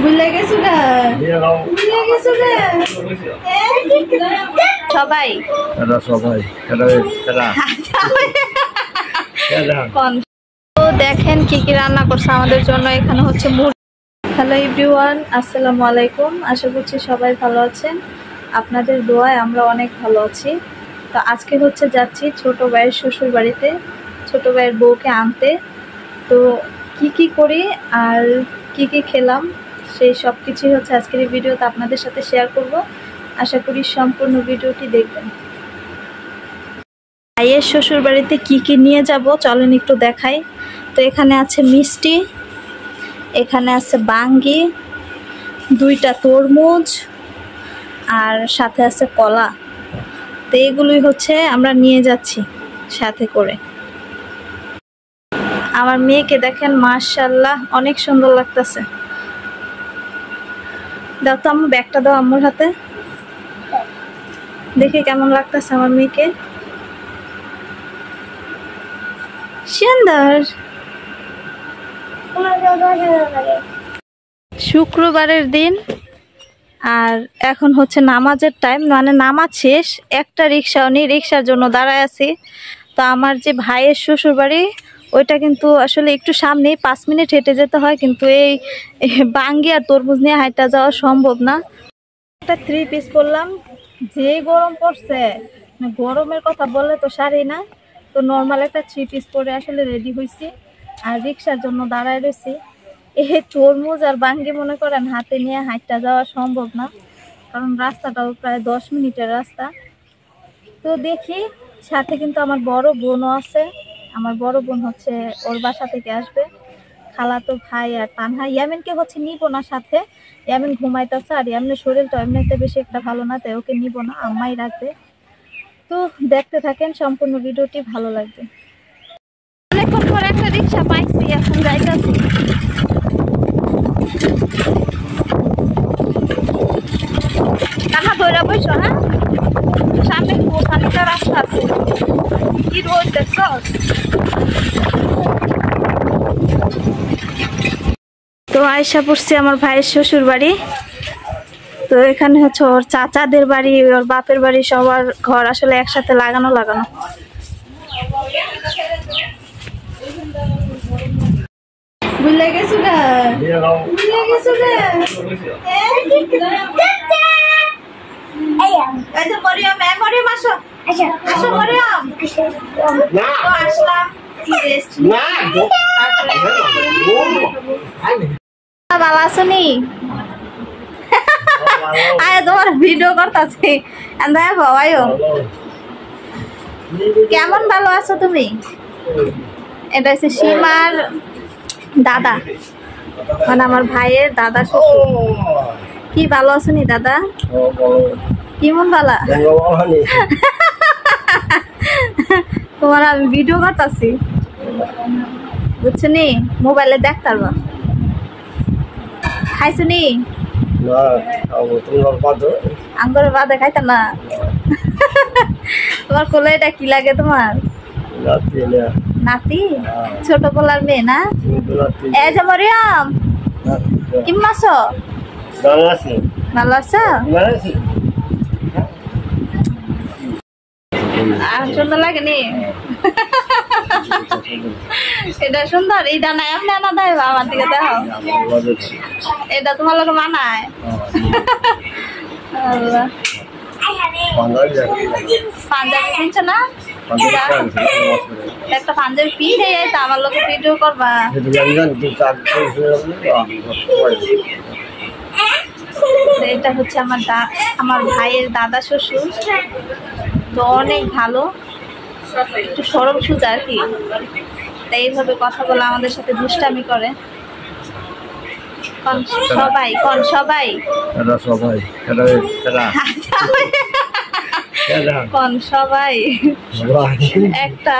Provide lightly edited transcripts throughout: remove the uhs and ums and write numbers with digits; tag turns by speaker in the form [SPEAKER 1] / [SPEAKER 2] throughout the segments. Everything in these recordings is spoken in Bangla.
[SPEAKER 1] ভুলে গেছো না, ভুলে গেছো না সবাই। তো দেখেন কি কি রান্না করছে আমাদের জন্য। এখানে হচ্ছে মুরগি। হ্যালো এভরিওয়ান, আসসালামু আলাইকুম। আশা করছি সবাই ভালো আছেন। আপনাদের দোয়ায় আমরা অনেক ভালো আছি। তো আজকে হচ্ছে যাচ্ছি ছোট ভাইয়ের শ্বশুর বাড়িতে, ছোট ভাইয়ের বউকে আনতে। তো কি কি করি আর কি কি খেলাম সেই সব কিছুই হচ্ছে আজকের এই ভিডিওতে আপনাদের সাথে শেয়ার করব। আশা করি সম্পূর্ণ ভিডিওটি দেখবেন। ভাইয়ের শ্বশুর বাড়িতে কি কি নিয়ে যাব চলেন একটু দেখাই। তো এখানে আছে মিষ্টি, এখানে আছে বাঙ্গি, 2টা তরমুজ আর সাথে আছে কলা। তো এগুলোই হচ্ছে আমরা নিয়ে যাচ্ছি সাথে করে। আমার মেয়েকে দেখেন, মাশাআল্লাহ অনেক সুন্দর লাগতেছে। দাও তো আম্মু, ব্যাগটা দাও আম্মুর হাতে, দেখে কেমন লাগতেছে আমার মেয়েকে। সুন্দর। শুক্রবারের দিন আর এখন হচ্ছে নামাজের টাইম, মানে নামাজ শেষ। একটা রিক্সাও নেই, রিক্সার জন্য দাঁড়ায় আছি। তো আমার যে ভাইয়ের শ্বশুর বাড়ি ওইটা কিন্তু আসলে একটু সামনেই, 5 মিনিট হেঁটে যেতে হয়, কিন্তু এই বাঙ্গি আর তরমুজ নিয়ে হাঁটা যাওয়া সম্ভব না। একটা 3 পিস করলাম, যে গরম পড়ছে, গরমের কথা বললে তো সারি না। তো নর্মাল একটা 3 পিস করে আসলে রেডি হয়েছি আর রিক্সার জন্য দাঁড়ায় রয়েছি। এই তরমুজ আর বাঙ্গি মনে করেন হাতে নিয়ে হাঁটটা যাওয়া সম্ভব না, কারণ রাস্তাটাও প্রায় 10 মিনিটের রাস্তা। তো দেখি, সাথে কিন্তু আমার বড় বোনও আছে। আমার বড় বোন হচ্ছে ওর বাসা থেকে আসবে, খালাতো ভাই আর তানহা। ইয়ামিনকে হচ্ছে নিব না সাথে, ইয়ামিন ঘুমাইতেছে আর ইয়ামিনের শরীরটা এমনিতে বেশি একটা ভালো না, তাই ওকে নিব না, আম্মাই রাখবে। তো দেখতে থাকেন, সম্পূর্ণ ভিডিওটি ভালো লাগবে। অনেকক্ষণ পরে একটা রিক্সা পাইছি, এখন যাইতেছি। তানহা ধরে বসো, হ্যাঁ, সামনে খানিকটা রাস্তা আছে। কি রোদ দেখছো? তো আয়সা পড়ছি আমার ভাইয়ের শ্বশুর বাড়ি। তো এখানে হচ্ছে ওর চাচাদের বাড়ি, ওর বাপের বাড়ি, সবার ঘর আসলে একসাথে লাগানো। ভুলে গেছো না, ভুলে গেছো না মরিয়ম। মরিয়ম আসো, আসো মরিয়ম। আসলাম, ভালো আছো নি? আয় তোমার ভিডিও করতেছি, দেখো আয়ো কেমন ভালো আছো তুমি। এটা হচ্ছে সীমার দাদা, মানে আমার ভাইয়ের দাদা শ্বশুর। কি ভালো আছো নি দাদা? কেমন ভালো? তোমার আমি ভিডিও করতেছি, বুঝছো নি, মোবাইলে দেখতে পারবা। খাইছো নি? আঙ্গুর বাদে খাইতা না? তোমার কোলে এটা কি লাগে তোমার? নাতি, ছোট পোলার মেয়ে না? এই যে মরিয়ম, কেমন আছো? ভালো আছো? সুন্দর লাগেনি? এটা সুন্দর, এইটা না এমনি আনা দেয় আমার দিকে দেখো। এটা তোমার লোক মানায়? পাঞ্জাবি কিনছো না? একটা পাঞ্জাবি পিড়ে তো আমার লোকে ভিডিও করবা। এটা হচ্ছে আমার ভাইয়ের দাদা শ্বশুর। তো অনেক ভালো, একটু সরম সুজা আর কি, তাই এইভাবে কথা বলে আমাদের সাথে দুষ্টামি করে। সবাই সবাই একটা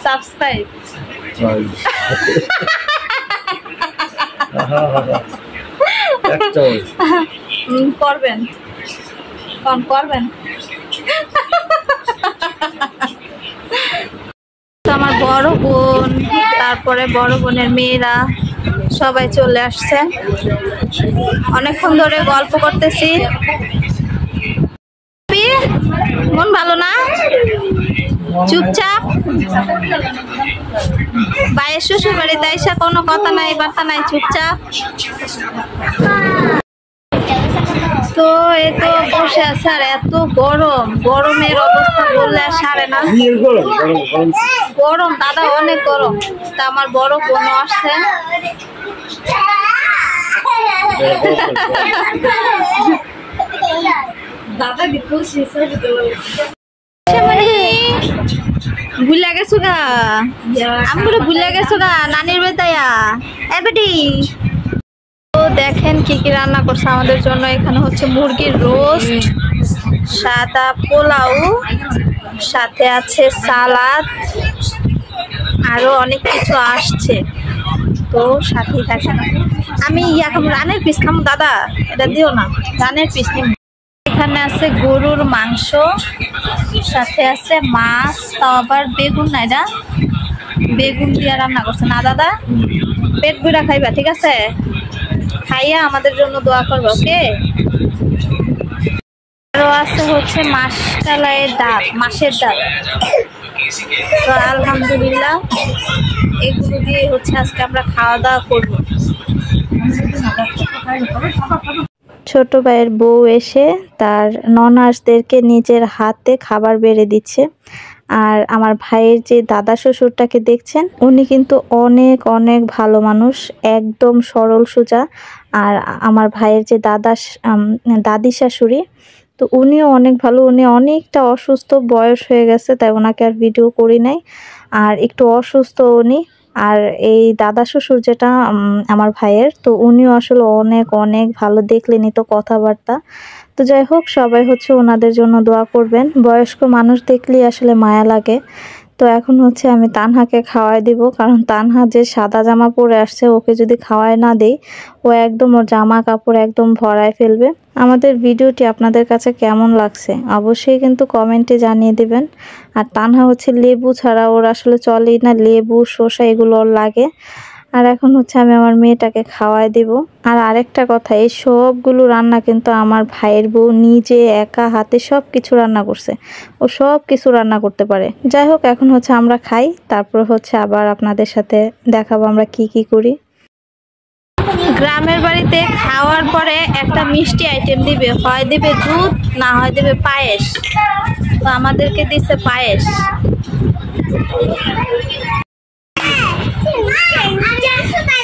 [SPEAKER 1] সাবস্ক্রাইব করবেন। আমার বড় বোন, তারপরে বড় বোনের মেয়েরা সবাই চলে আসছে, অনেকক্ষণ ধরে গল্প করতেছি। মন ভালো না, চুপচাপ ভাইয়ের শ্বশুর বাড়িতে এসে কোনো কথা নাই বার্তা নাই, চুপচাপ। তো এই তো বসে আছে, আর এত গরম, গরমের অবস্থা বললে আর সারে না। গরম দাদা, অনেক গরম। তা আমার বড় বোন আসছে, ভুলে গেছো গা, আমি ভুলে গেছো গা নানির বেতায়া এ বেটি। তো দেখেন কি কি রান্না করছে আমাদের জন্য। এখানে হচ্ছে মুরগির রোস্ট, সাদা পোলাও, সাথে আছে সালাদ, আরো অনেক কিছু আসছে। তো সাথেই থাকেন। আমি রানের পিস খামো দাদা, এটা দিও না, রানের পিস নিব। এখানে আছে গরুর মাংস, সাথে আছে মাছ, তাও আবার বেগুন না, এটা বেগুন দিয়ে রান্না করছে না দাদা। পেট ভরা খাইবা, ঠিক আছে? খাইয়া আমাদের জন্য দোয়া করবো, ওকে? আরো আছে হচ্ছে মাসকালাইয়ের ডাল, মাছের ডাল। তো আলহামদুলিল্লাহ এগুলো দিয়ে হচ্ছে আজকে আমরা খাওয়া দাওয়া করবো। ছোট ভাইয়ের বউ এসে তার ননাসদেরকে নিজের হাতে খাবার বেড়ে দিচ্ছে। আর আমার ভাইয়ের যে দাদা শ্বশুরটাকে দেখছেন, উনি কিন্তু অনেক অনেক ভালো মানুষ, একদম সরল সোজা। আর আমার ভাইয়ের যে দাদি শাশুড়ি, তো উনিও অনেক ভালো। উনি অনেকটা অসুস্থ, বয়স হয়ে গেছে, তাই ওনাকে আর ভিডিও করি নাই। আর একটু অসুস্থ উনি। আর এই দাদা শ্বশুর যেটা আমার ভাইয়ের, তো উনিও আসলে অনেক অনেক ভালো, দেখলেনি তো কথাবার্তা। তো যাই হোক, সবাই হচ্ছে ওনাদের জন্য দোয়া করবেন। বয়স্ক মানুষ দেখলেই আসলে মায়া লাগে। তো এখন হচ্ছে আমি তানহাকে খাওয়াই দিব, কারণ তানহা যে সাদা জামা পরে আসছে, ওকে যদি খাওয়াই না দেই, ও একদম ওর জামা কাপড় একদম ভরায় ফেলবে। আমাদের ভিডিওটি আপনাদের কাছে কেমন লাগছে অবশ্যই কিন্তু কমেন্টে জানিয়ে দিবেন। আর তানহা হচ্ছে লেবু ছাড়া ওর আসলে চলেই না, লেবু শসা এগুলো ওর লাগে। আর এখন হচ্ছে আমি আমার মেয়েটাকে খাওয়াই দিব। আর আরেকটা কথা, এই সবগুলো রান্না কিন্তু আমার ভাইয়ের বউ নিজে একা হাতে সব কিছু রান্না করছে। ও সব কিছু রান্না করতে পারে। যাই হোক, এখন হচ্ছে আমরা খাই, তারপর হচ্ছে আবার আপনাদের সাথে দেখাবো আমরা কি কি করি। গ্রামের বাড়িতে খাওয়ার পরে একটা মিষ্টি আইটেম দিবে, হয় দিবে দুধ, না হয় দিবে পায়েস। তো আমাদেরকে দিচ্ছে পায়েস।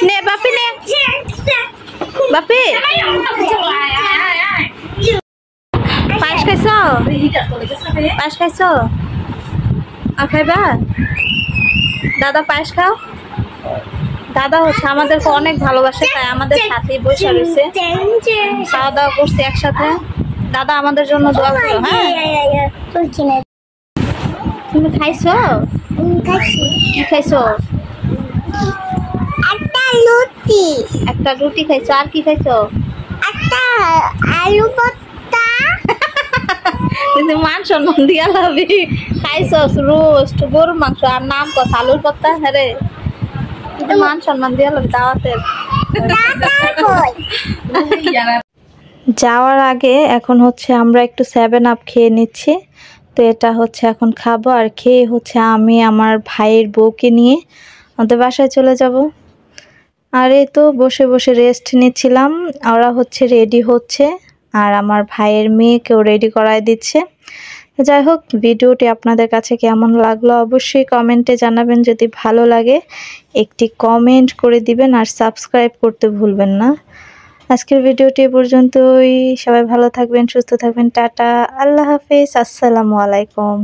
[SPEAKER 1] নে বাপি, নে বাপি, পায়েস খাইছো? পায়েস খাইছো? আর খাইবা? দাদা পায়েস খাও। দাদা হচ্ছে আমাদেরকে অনেক ভালোবাসে, তাই আমাদের সাথেই বসে রয়েছে, খাওয়া দাওয়া করছে একসাথে। দাদা আমাদের জন্য দোয়া করো। হ্যাঁ, তুমি খাইছো? কি খাইছো? একটা রুটি খাইছো। আর কি খাইছো? একটা আলু ভর্তা। কিন্তু মান সম্মান দিয়া লাভি, খাইছো রোস্ট গরুর মাংস, আর নাম কস আলুর ভর্তা। হ্যাঁ রে, মান সম্মান দিয়া লাভি দাওয়াতের। যাওয়ার আগে এখন হচ্ছে আমরা একটু 7 আপ খেয়ে নিচ্ছি। তো এটা হচ্ছে এখন খাবো, আর খেয়ে হচ্ছে আমি আমার ভাইয়ের বউকে নিয়ে আমাদের বাসায় চলে যাব। আর এই তো বসে বসে রেস্ট নিচ্ছিলাম। ওরা হচ্ছে রেডি হচ্ছে, আর আমার ভাইয়ের মেয়েকেও রেডি করায় দিচ্ছে। যাই হোক, ভিডিওটি আপনাদের কাছে কেমন লাগলো অবশ্যই কমেন্টে জানাবেন। যদি ভালো লাগে একটি কমেন্ট করে দিবেন, আর সাবস্ক্রাইব করতে ভুলবেন না। আজকের ভিডিওটি এ পর্যন্তই। সবাই ভালো থাকবেন, সুস্থ থাকবেন। টাটা, আল্লাহ হাফেজ, আসসালামু আলাইকুম।